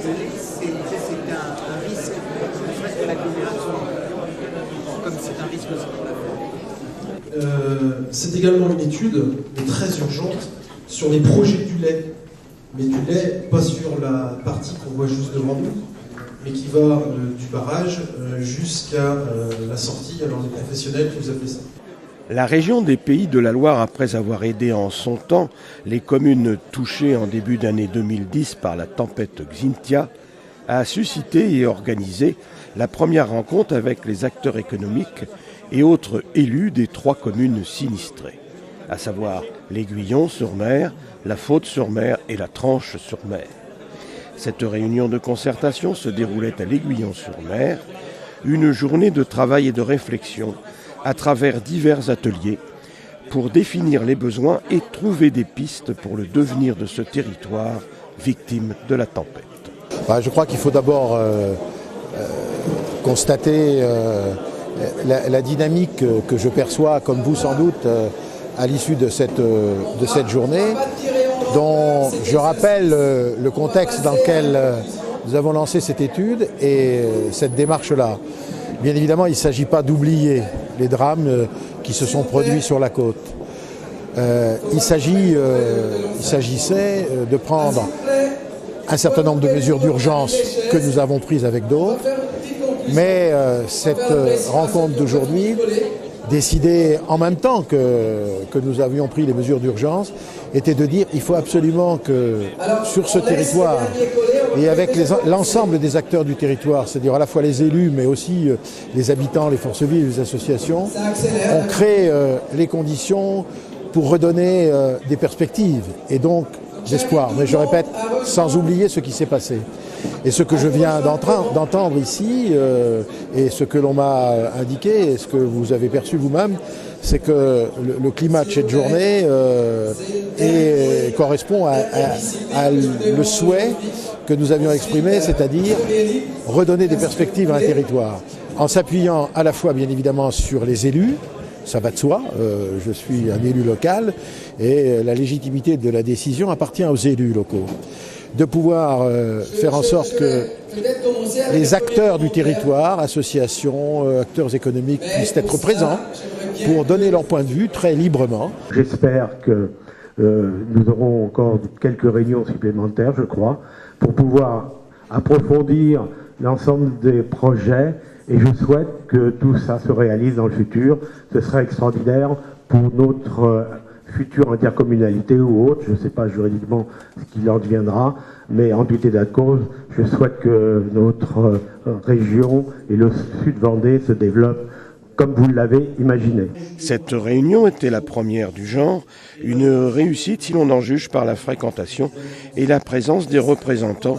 C'est un risque, ne serait-ce que l'agglomération, comme c'est un risque aussi pour la forêt. C'est également une étude, mais très urgente, sur les projets du lait. Mais du lait, pas sur la partie qu'on voit juste devant nous, mais qui va du barrage jusqu'à la sortie. Alors les professionnels, vous appelez ça. La région des Pays de la Loire, après avoir aidé en son temps les communes touchées en début d'année 2010 par la tempête Xynthia, a suscité et organisé la première rencontre avec les acteurs économiques et autres élus des 3 communes sinistrées, à savoir l'Aiguillon-sur-Mer, la Faute-sur-Mer et la Tranche-sur-Mer. Cette réunion de concertation se déroulait à l'Aiguillon-sur-Mer, une journée de travail et de réflexion à travers divers ateliers pour définir les besoins et trouver des pistes pour le devenir de ce territoire victime de la tempête. Je crois qu'il faut d'abord constater la dynamique que je perçois, comme vous sans doute, à l'issue de cette journée, dont je rappelle le contexte dans lequel nous avons lancé cette étude et cette démarche-là. Bien évidemment, il ne s'agit pas d'oublier les drames qui se sont produits sur la côte. Il s'agissait de prendre un certain nombre de mesures d'urgence que nous avons prises avec d'autres, mais cette rencontre d'aujourd'hui, décidée en même temps que nous avions pris les mesures d'urgence, était de dire qu'il faut absolument que sur ce territoire, et avec l'ensemble des acteurs du territoire, c'est-à-dire à la fois les élus, mais aussi les habitants, les forces vives, les associations, on crée les conditions pour redonner des perspectives et donc d'espoir. Mais je répète, sans oublier ce qui s'est passé. Et ce que je viens d'entendre ici, et ce que l'on m'a indiqué, et ce que vous avez perçu vous-même, c'est que le climat de cette journée correspond à le souhait que nous avions exprimé, c'est-à-dire redonner des perspectives à un territoire, en s'appuyant à la fois bien évidemment sur les élus, ça va de soi, je suis un élu local, et la légitimité de la décision appartient aux élus locaux, de pouvoir faire en sorte que les acteurs du territoire, associations, acteurs économiques puissent être présents pour donner leur point de vue très librement. J'espère que nous aurons encore quelques réunions supplémentaires, je crois, pour pouvoir approfondir l'ensemble des projets et je souhaite que tout ça se réalise dans le futur. Ce serait extraordinaire pour notre future intercommunalité ou autre, je ne sais pas juridiquement ce qu'il en deviendra, mais en tout état de cause, je souhaite que notre région et le sud Vendée se développent comme vous l'avez imaginé. Cette réunion était la première du genre, une réussite si l'on en juge par la fréquentation et la présence des représentants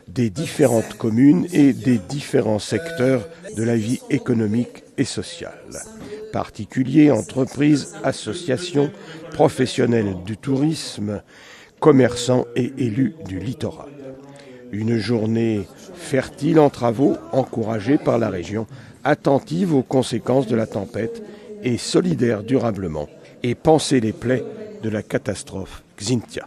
des différentes communes et des différents secteurs de la vie économique et sociale. Particuliers, entreprises, associations, professionnels du tourisme, commerçants et élus du littoral. Une journée fertile en travaux, encouragée par la région, attentive aux conséquences de la tempête et solidaire durablement, et penser les plaies de la catastrophe Xynthia.